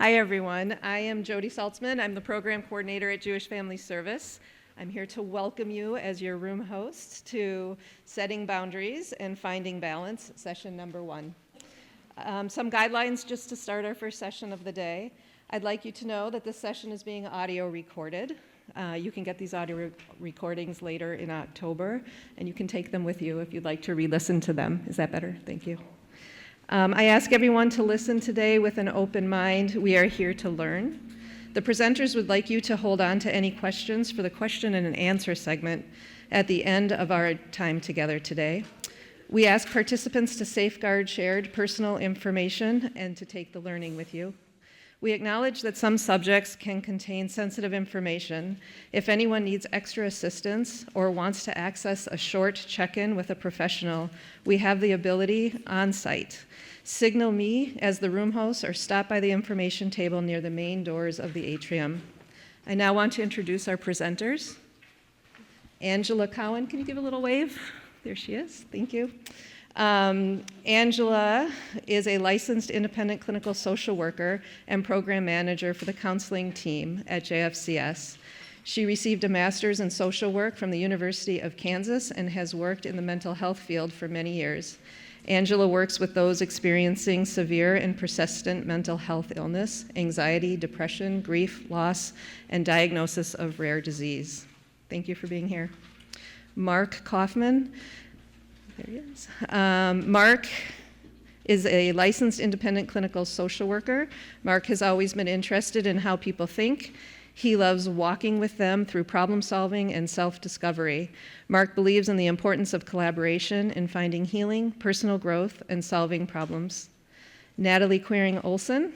Hi, everyone. I am Jody Saltzman. I'm the program coordinator at Jewish Family Service. I'm here to welcome you as your room host to Setting Boundaries and Finding Balance, session number 1. Some guidelines just to start our first session of the day. I'd like you to know that this session is being audio recorded. You can get these audio recordings later in October, and you can take them with you if you'd like to re-listen to them. Is that better? Thank you. I ask everyone to listen today with an open mind. We are here to learn. The presenters would like you to hold on to any questions for the question and answer segment at the end of our time together today. We ask participants to safeguard shared personal information and to take the learning with you. We acknowledge that some subjects can contain sensitive information. If anyone needs extra assistance or wants to access a short check-in with a professional, we have the ability on site. Signal me as the room host or stop by the information table near the main doors of the atrium. I now want to introduce our presenters. Angela Cowan, can you give a little wave? There she is, thank you. Angela is a licensed independent clinical social worker and program manager for the counseling team at JFCS. She received a master's in social work from the University of Kansas and has worked in the mental health field for many years. Angela works with those experiencing severe and persistent mental health illness, anxiety, depression, grief, loss, and diagnosis of rare disease. Thank you for being here. Mark Kaufman. There he is. Mark is a licensed independent clinical social worker. Mark has always been interested in how people think. He loves walking with them through problem solving and self-discovery. Mark believes in the importance of collaboration in finding healing, personal growth, and solving problems. Natalie Quiring-Olson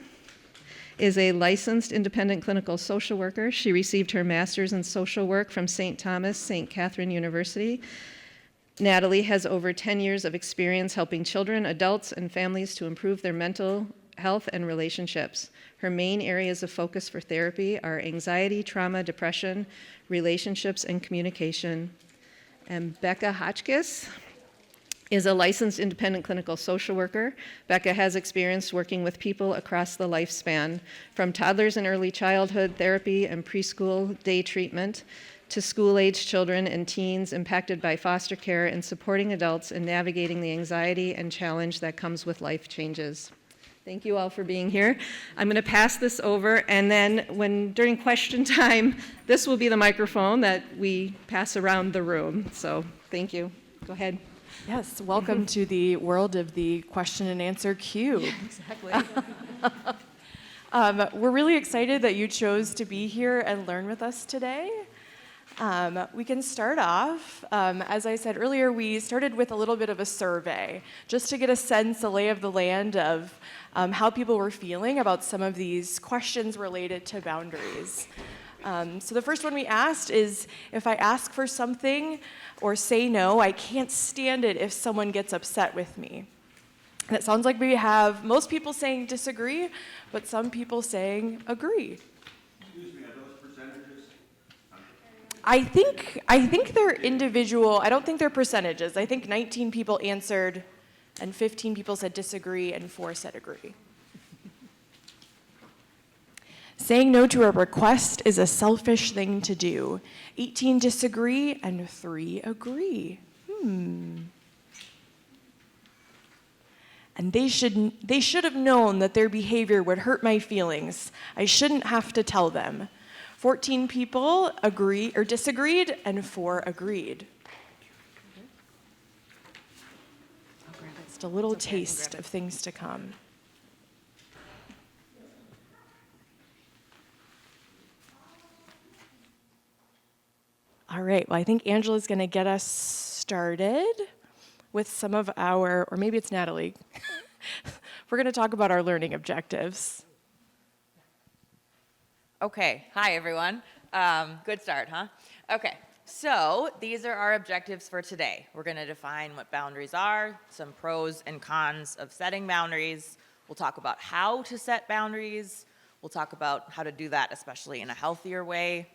is a licensed independent clinical social worker. She received her master's in social work from St. Thomas, St. Catherine University. Natalie has over 10 years of experience helping children, adults, and families to improve their mental health and relationships. Her main areas of focus for therapy are anxiety, trauma, depression, relationships, and communication. And Becca Hotchkiss is a licensed independent clinical social worker. Becca has experience working with people across the lifespan, from toddlers and early childhood therapy and preschool day treatment to school-age children and teens impacted by foster care and supporting adults in navigating the anxiety and challenge that comes with life changes. Thank you all for being here. I'm going to pass this over, and then during question time, this will be the microphone that we pass around the room. So thank you. Go ahead. Yes, welcome to the world of the question and answer cube. Exactly. We're really excited that you chose to be here and learn with us today. We can start off, as I said earlier, we started with a little bit of a survey, just to get a sense, a lay of the land of how people were feeling about some of these questions related to boundaries. So the first one we asked is, if I ask for something or say no, I can't stand it if someone gets upset with me. And it sounds like we have most people saying disagree, but some people saying agree. Excuse me, are those percentages? I think they're individual. I don't think they're percentages. I think 19 people answered, and 15 people said disagree, and 4 said agree. Saying no to a request is a selfish thing to do. 18 disagree, and 3 agree. And they should have known that their behavior would hurt my feelings. I shouldn't have to tell them. 14 people agree or disagreed, and 4 agreed. Just a little taste of things to come. All right, well, I think Angela's going to get us started with some of our, or maybe it's Natalie. We're going to talk about our learning objectives. Okay, hi everyone. Good start, huh? Okay, so these are our objectives for today. We're going to define what boundaries are, some pros and cons of setting boundaries. We'll talk about how to set boundaries. We'll talk about how to do that, especially in a healthier way.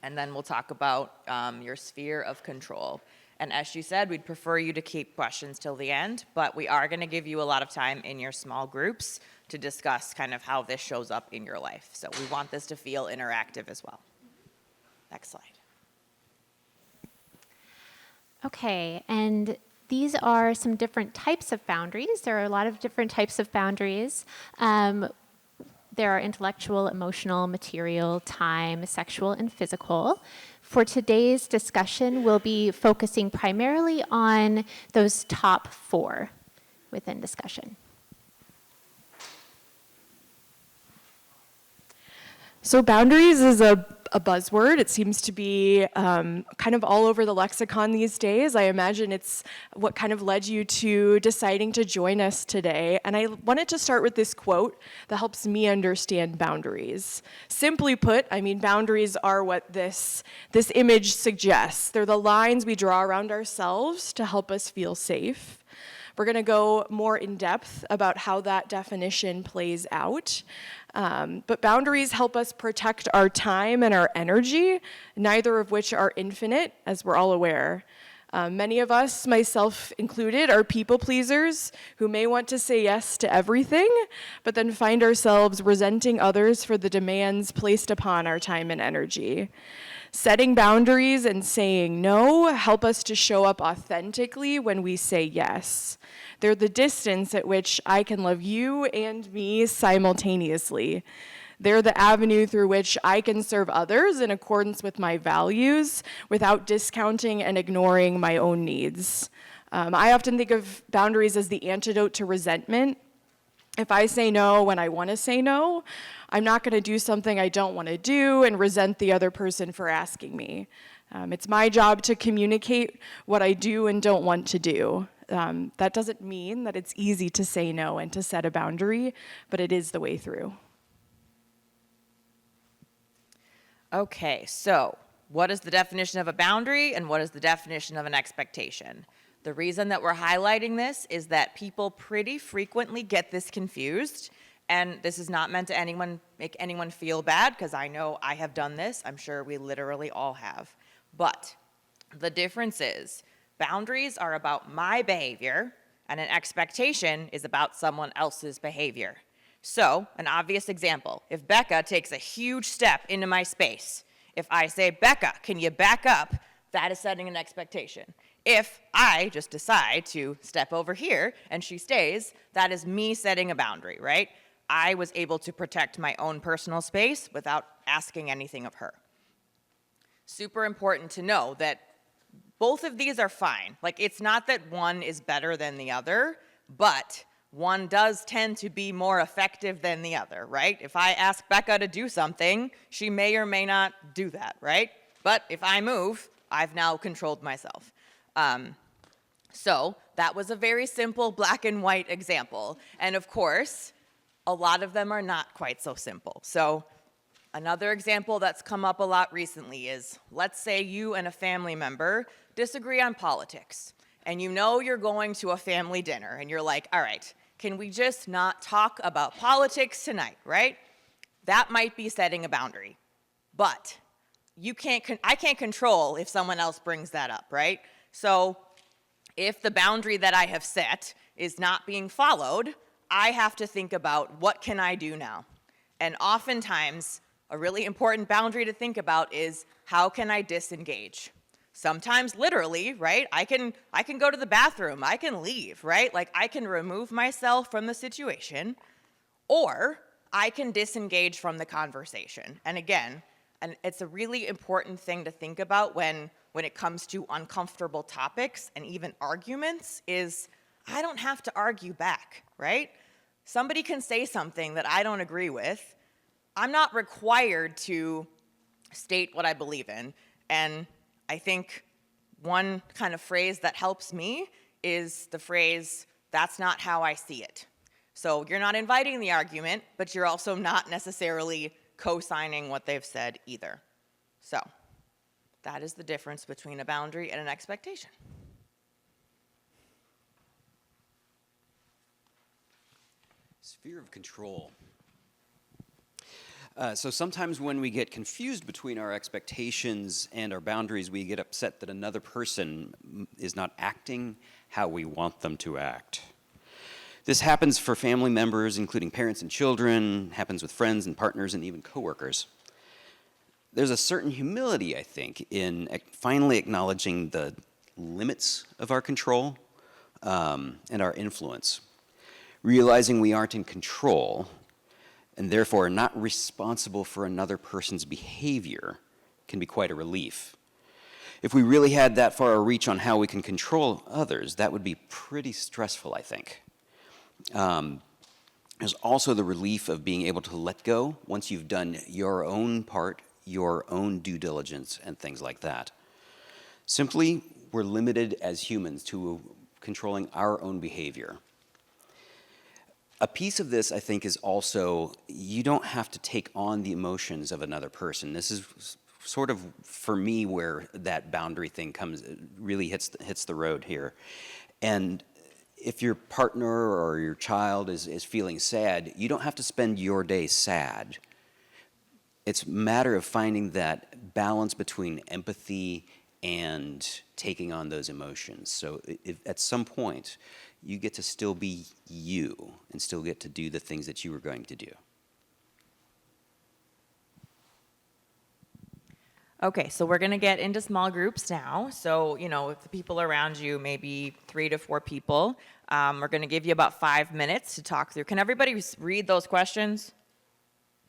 And then we'll talk about your sphere of control. And as she said, we'd prefer you to keep questions till the end, but we are going to give you a lot of time in your small groups to discuss kind of how this shows up in your life. So we want this to feel interactive as well. Next slide. Okay, and these are some different types of boundaries. There are a lot of different types of boundaries. There are intellectual, emotional, material, time, sexual, and physical. For today's discussion, we'll be focusing primarily on those top 4 within discussion. So boundaries is a buzzword. It seems to be kind of all over the lexicon these days. I imagine it's what kind of led you to deciding to join us today. And I wanted to start with this quote that helps me understand boundaries. Simply put, I mean, boundaries are what this image suggests. They're the lines we draw around ourselves to help us feel safe. We're going to go more in depth about how that definition plays out. But boundaries help us protect our time and our energy, neither of which are infinite, as we're all aware. Many of us, myself included, are people pleasers who may want to say yes to everything, but then find ourselves resenting others for the demands placed upon our time and energy. Setting boundaries and saying no help us to show up authentically when we say yes. They're the distance at which I can love you and me simultaneously. They're the avenue through which I can serve others in accordance with my values without discounting and ignoring my own needs. I often think of boundaries as the antidote to resentment. If I say no when I want to say no, I'm not going to do something I don't want to do and resent the other person for asking me. It's my job to communicate what I do and don't want to do. That doesn't mean that it's easy to say no and to set a boundary, but it is the way through. Okay, so what is the definition of a boundary and what is the definition of an expectation? The reason that we're highlighting this is that people pretty frequently get this confused, and this is not meant to make anyone feel bad, because I know I have done this. I'm sure we literally all have. But the difference is boundaries are about my behavior, and an expectation is about someone else's behavior. So, an obvious example, if Becca takes a huge step into my space, if I say, Becca, can you back up? That is setting an expectation. If I just decide to step over here and she stays, that is me setting a boundary, right? I was able to protect my own personal space without asking anything of her. Super important to know that both of these are fine. Like, it's not that one is better than the other, but one does tend to be more effective than the other, right? If I ask Becca to do something, she may or may not do that, right? But if I move, I've now controlled myself. So that was a very simple black and white example. And of course, a lot of them are not quite so simple. So another example that's come up a lot recently is, let's say you and a family member disagree on politics, and you know you're going to a family dinner, and you're like, all right, can we just not talk about politics tonight, right? That might be setting a boundary. But I can't control if someone else brings that up, right? So if the boundary that I have set is not being followed, I have to think about, what can I do now? And oftentimes, a really important boundary to think about is, how can I disengage? Sometimes literally, right? I can go to the bathroom, I can leave, right? Like, I can remove myself from the situation, or I can disengage from the conversation. And again, it's a really important thing to think about when it comes to uncomfortable topics and even arguments is, I don't have to argue back, right? Somebody can say something that I don't agree with. I'm not required to state what I believe in. And I think one kind of phrase that helps me is the phrase, that's not how I see it. So you're not inviting the argument, but you're also not necessarily co-signing what they've said either. So that is the difference between a boundary and an expectation. Sphere of control. So sometimes when we get confused between our expectations and our boundaries, we get upset that another person is not acting how we want them to act. This happens for family members, including parents and children, happens with friends and partners and even coworkers. There's a certain humility, I think, in finally acknowledging the limits of our control and our influence. Realizing we aren't in control and therefore are not responsible for another person's behavior can be quite a relief. If we really had that far a reach on how we can control others, that would be pretty stressful, I think. There's also the relief of being able to let go once you've done your own part, your own due diligence, and things like that. Simply, we're limited as humans to controlling our own behavior. A piece of this, I think, is also you don't have to take on the emotions of another person. This is sort of, for me, where that boundary thing really hits the road here. And if your partner or your child is feeling sad, you don't have to spend your day sad. It's a matter of finding that balance between empathy and taking on those emotions. So if at some point, you get to still be you and still get to do the things that you were going to do. Okay, so we're going to get into small groups now. So, if the people around you, maybe 3 to 4 people, we're going to give you about 5 minutes to talk through. Can everybody read those questions?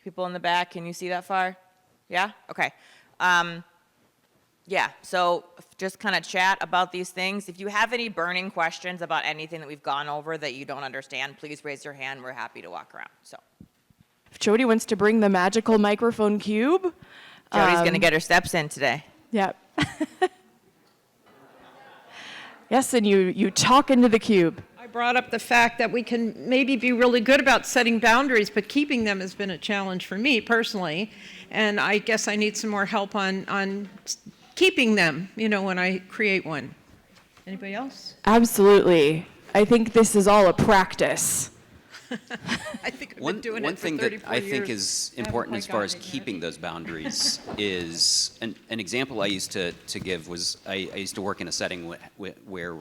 People in the back, can you see that far? Yeah? Okay. Yeah, so just kind of chat about these things. If you have any burning questions about anything that we've gone over that you don't understand, please raise your hand. We're happy to walk around. So, If Jody wants to bring the magical microphone cube. Jody's going to get her steps in today. Yep. Yes, and you talk into the cube. I brought up the fact that we can maybe be really good about setting boundaries, but keeping them has been a challenge for me personally. And I guess I need some more help on keeping them, when I create one. Anybody else? Absolutely. I think this is all a practice. I think I've One been doing one it for thing 34 that I think years. is Haven't important quite as far as gotten it yet. keeping those boundaries is, an example I used to give was I used to work in a setting where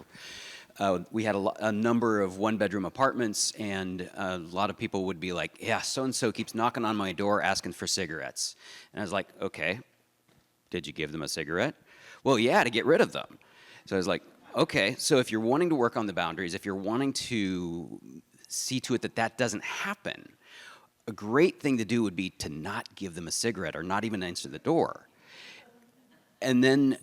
we had a number of one-bedroom apartments, and a lot of people would be like, yeah, so-and-so keeps knocking on my door asking for cigarettes. And I was like, okay, did you give them a cigarette? Well, yeah, to get rid of them. So I was like, okay, so if you're wanting to work on the boundaries, if you're wanting to see to it that that doesn't happen, a great thing to do would be to not give them a cigarette or not even answer the door. And then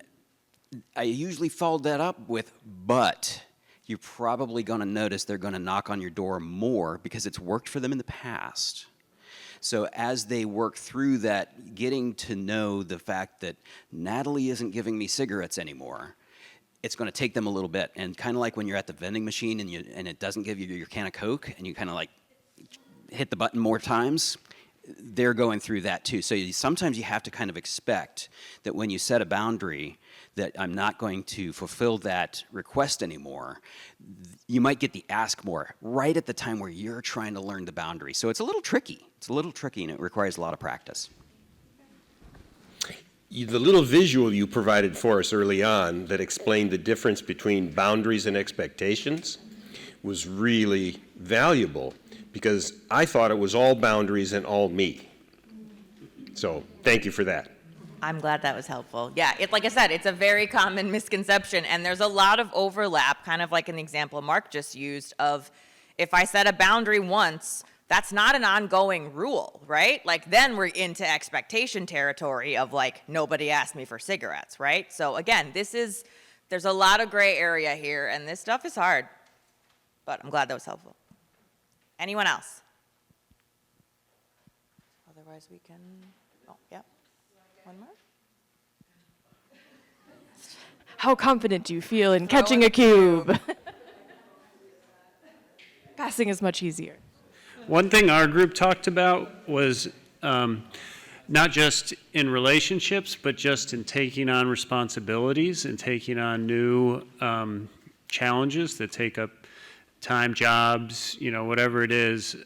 I usually followed that up with, but you're probably going to notice they're going to knock on your door more because it's worked for them in the past. So as they work through that, getting to know the fact that Natalie isn't giving me cigarettes anymore, it's going to take them a little bit. And kind of like when you're at the vending machine and it doesn't give you your can of Coke and you kind of like hit the button more times, they're going through that too. So sometimes you have to kind of expect that when you set a boundary that I'm not going to fulfill that request anymore, you might get the ask more right at the time where you're trying to learn the boundary. So it's a little tricky. It's a little tricky and it requires a lot of practice. The little visual you provided for us early on that explained the difference between boundaries and expectations was really valuable because I thought it was all boundaries and all me. So thank you for that. I'm glad that was helpful. Yeah, like I said, it's a very common misconception, and there's a lot of overlap, kind of like in the example Mark just used of if I set a boundary once, that's not an ongoing rule, right? Like then we're into expectation territory of like, nobody asked me for cigarettes, right? So again, there's a lot of gray area here, and this stuff is hard, but I'm glad that was helpful. Anyone else? Otherwise we can, yeah. One more? How confident do you feel in catching a cube? Passing is much easier. One thing our group talked about was not just in relationships, but just in taking on responsibilities and taking on new challenges that take up time, jobs, whatever it is,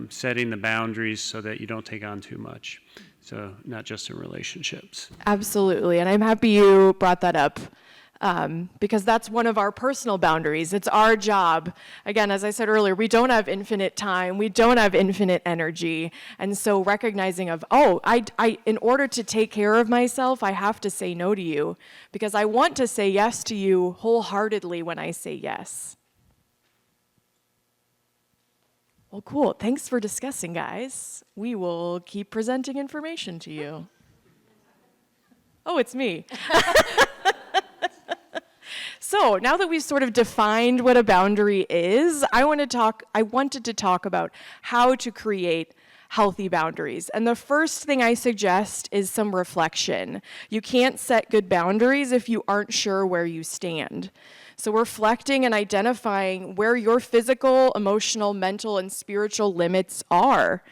setting the boundaries so that you don't take on too much. So not just in relationships. Absolutely, and I'm happy you brought that up. Because that's one of our personal boundaries. It's our job. Again, as I said earlier, we don't have infinite time. We don't have infinite energy. And so recognizing of, in order to take care of myself, I have to say no to you because I want to say yes to you wholeheartedly when I say yes. Well, cool. Thanks for discussing, guys. We will keep presenting information to you. Oh, it's me. So now that we've sort of defined what a boundary is, I wanted to talk about how to create healthy boundaries. And the first thing I suggest is some reflection. You can't set good boundaries if you aren't sure where you stand. So reflecting and identifying where your physical, emotional, mental, and spiritual limits are.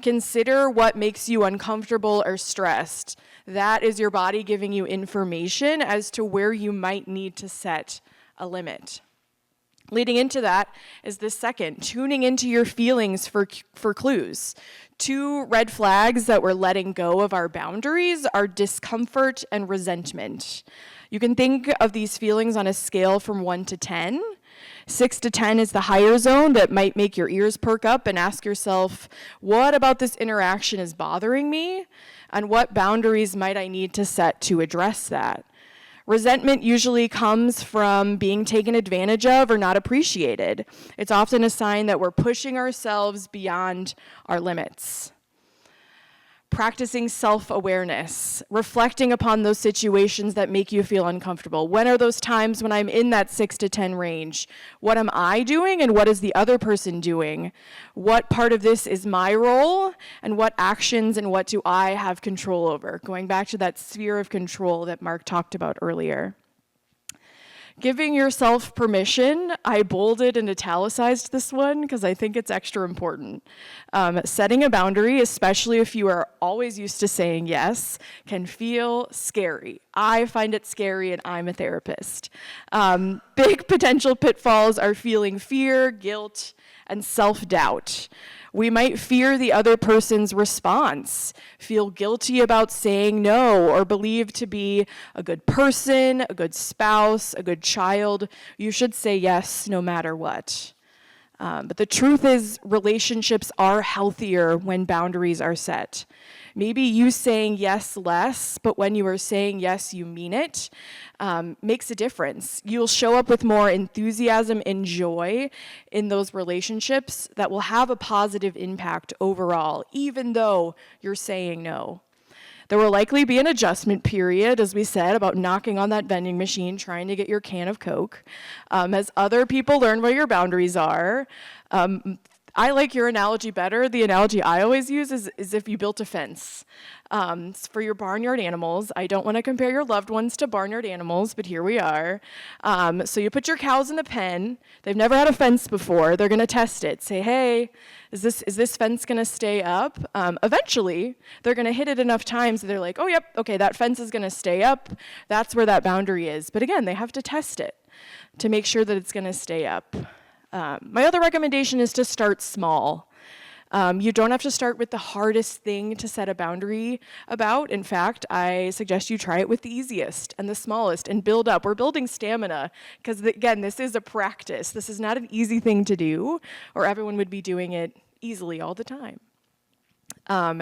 Consider what makes you uncomfortable or stressed. That is your body giving you information as to where you might need to set a limit. Leading into that is the second, tuning into your feelings for clues. 2 red flags that we're letting go of our boundaries are discomfort and resentment. You can think of these feelings on a scale from 1 to 10. 6 to 10 is the higher zone that might make your ears perk up and ask yourself, what about this interaction is bothering me? And what boundaries might I need to set to address that? Resentment usually comes from being taken advantage of or not appreciated. It's often a sign that we're pushing ourselves beyond our limits. Practicing self-awareness, reflecting upon those situations that make you feel uncomfortable. When are those times when I'm in that 6 to 10 range? What am I doing and what is the other person doing? What part of this is my role and what actions and what do I have control over? Going back to that sphere of control that Mark talked about earlier. Giving yourself permission, I bolded and italicized this one because I think it's extra important. Setting a boundary, especially if you are always used to saying yes, can feel scary. I find it scary and I'm a therapist. Big potential pitfalls are feeling fear, guilt, and self-doubt. We might fear the other person's response, feel guilty about saying no, or believe to be a good person, a good spouse, a good child. You should say yes no matter what. But the truth is, relationships are healthier when boundaries are set. Maybe you saying yes less, but when you are saying yes, you mean it, makes a difference. You'll show up with more enthusiasm and joy in those relationships that will have a positive impact overall, even though you're saying no. There will likely be an adjustment period, as we said, about knocking on that vending machine, trying to get your can of Coke. As other people learn where your boundaries are, I like your analogy better. The analogy I always use is if you built a fence for your barnyard animals. I don't want to compare your loved ones to barnyard animals, but here we are. So you put your cows in the pen. They've never had a fence before. They're going to test it. Say, hey, is this fence going to stay up? Eventually, they're going to hit it enough times that they're like, oh, yep, okay, that fence is going to stay up. That's where that boundary is. But again, they have to test it to make sure that it's going to stay up. My other recommendation is to start small. You don't have to start with the hardest thing to set a boundary about. In fact, I suggest you try it with the easiest and the smallest and build up. We're building stamina because, again, this is a practice. This is not an easy thing to do, or everyone would be doing it easily all the time.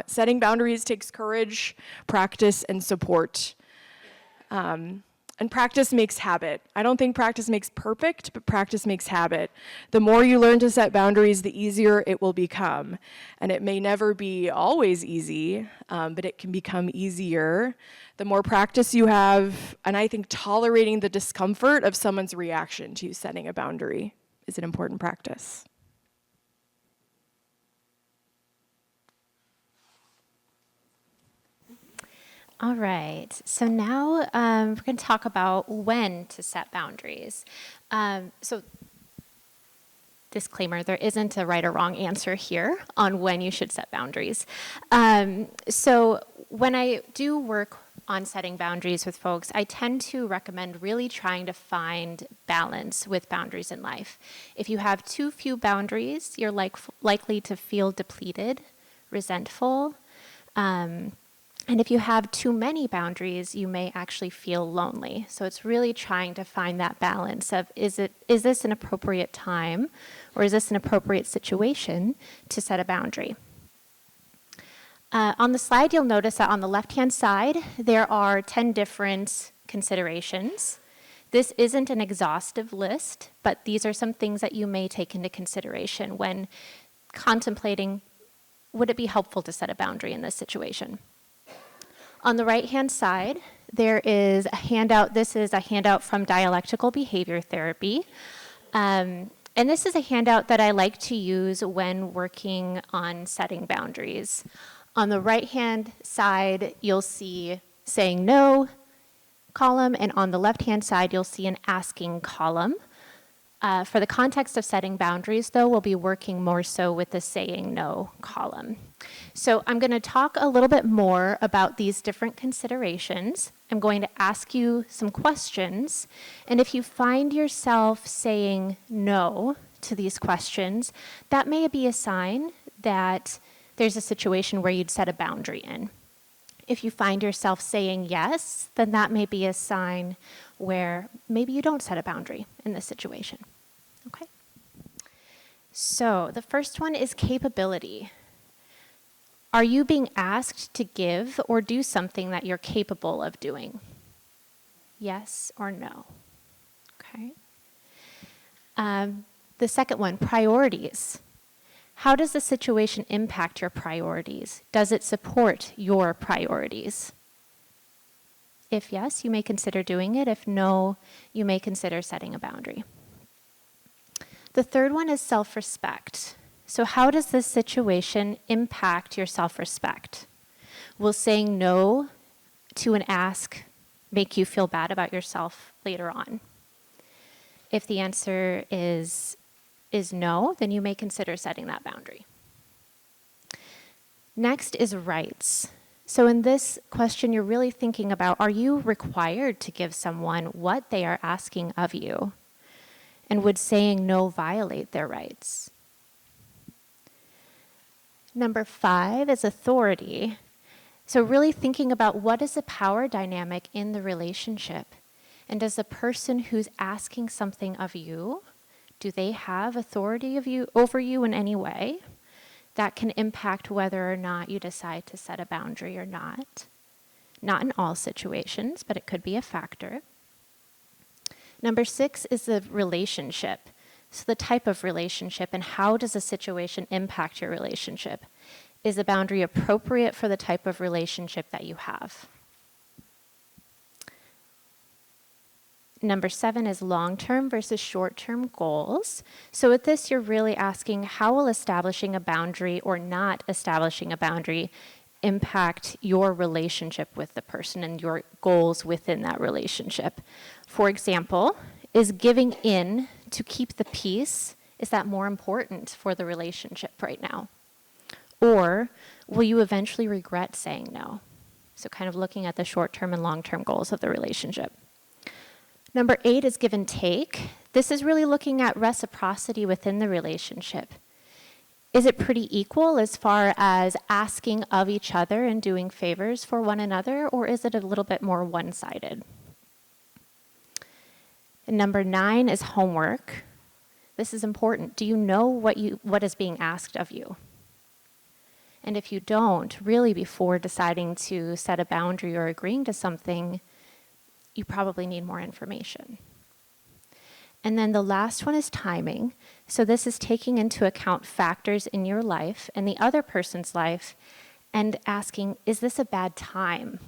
Setting boundaries takes courage, practice, and support. And practice makes habit. I don't think practice makes perfect, but practice makes habit. The more you learn to set boundaries, the easier it will become. And it may never be always easy, but it can become easier. The more practice you have, and I think tolerating the discomfort of someone's reaction to you setting a boundary is an important practice. All right, so now we're going to talk about when to set boundaries. So disclaimer, there isn't a right or wrong answer here on when you should set boundaries. So when I do work on setting boundaries with folks, I tend to recommend really trying to find balance with boundaries in life. If you have too few boundaries, you're likely to feel depleted, resentful, and if you have too many boundaries, you may actually feel lonely. So it's really trying to find that balance of, is this an appropriate time, or is this an appropriate situation to set a boundary? On the slide, you'll notice that on the left-hand side, there are 10 different considerations. This isn't an exhaustive list, but these are some things that you may take into consideration when contemplating, would it be helpful to set a boundary in this situation? On the right-hand side, there is a handout. This is a handout from Dialectical Behavior Therapy. And this is a handout that I like to use when working on setting boundaries. On the right-hand side, you'll see saying no column, and on the left-hand side, you'll see an asking column. For the context of setting boundaries, though, we'll be working more so with the saying no column. So I'm going to talk a little bit more about these different considerations. I'm going to ask you some questions, and if you find yourself saying no to these questions, that may be a sign that there's a situation where you'd set a boundary in. If you find yourself saying yes, then that may be a sign where maybe you don't set a boundary in this situation. Okay? So the first one is capability. Are you being asked to give or do something that you're capable of doing? Yes or no? Okay. The second one, priorities. How does the situation impact your priorities? Does it support your priorities? If yes, you may consider doing it. If no, you may consider setting a boundary. The third one is self-respect. So how does this situation impact your self-respect? Will saying no to an ask make you feel bad about yourself later on? If the answer is no, then you may consider setting that boundary. Next is rights. So in this question, you're really thinking about, are you required to give someone what they are asking of you? And would saying no violate their rights? Number 5 is authority. So really thinking about what is the power dynamic in the relationship? And does the person who's asking something of you, do they have authority over you in any way that can impact whether or not you decide to set a boundary or not? Not in all situations, but it could be a factor. Number 6 is the relationship. So the type of relationship and how does a situation impact your relationship? Is the boundary appropriate for the type of relationship that you have? Number 7 is long-term versus short-term goals. So with this, you're really asking, how will establishing a boundary or not establishing a boundary impact your relationship with the person and your goals within that relationship? For example, is giving in to keep the peace, is that more important for the relationship right now? Or will you eventually regret saying no? So kind of looking at the short-term and long-term goals of the relationship. Number 8 is give and take. This is really looking at reciprocity within the relationship. Is it pretty equal as far as asking of each other and doing favors for one another, or is it a little bit more one-sided? And number 9 is homework. This is important. Do you know what is being asked of you? And if you don't, really before deciding to set a boundary or agreeing to something, you probably need more information. And then the last one is timing. So this is taking into account factors in your life and the other person's life and asking, is this a bad time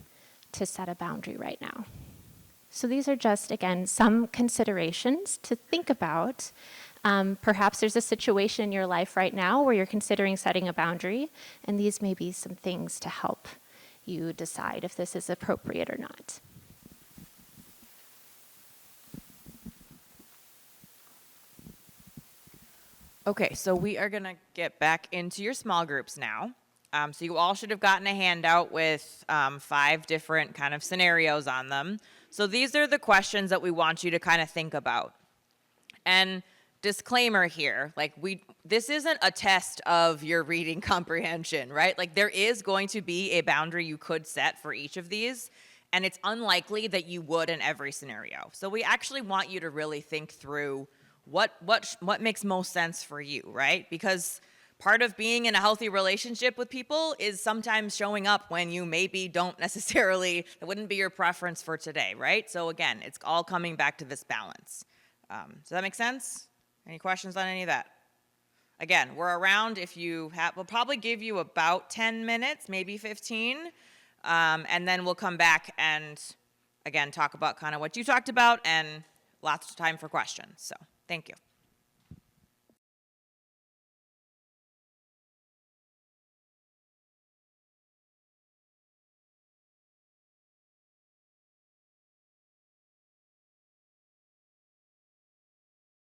to set a boundary right now? So these are just, again, some considerations to think about. Perhaps there's a situation in your life right now where you're considering setting a boundary, and these may be some things to help you decide if this is appropriate or not. Okay, so we are going to get back into your small groups now. So you all should have gotten a handout with 5 different kind of scenarios on them. So these are the questions that we want you to kind of think about. And disclaimer here, like this isn't a test of your reading comprehension, right? Like there is going to be a boundary you could set for each of these, and it's unlikely that you would in every scenario. So we actually want you to really think through what makes most sense for you, right? Because part of being in a healthy relationship with people is sometimes showing up when you maybe don't necessarily, it wouldn't be your preference for today, right? So again, it's all coming back to this balance. Does that make sense? Any questions on any of that? Again, we're around if you have, we'll probably give you about 10 minutes, maybe 15, and then we'll come back and, again, talk about kind of what you talked about and lots of time for questions. So, thank you.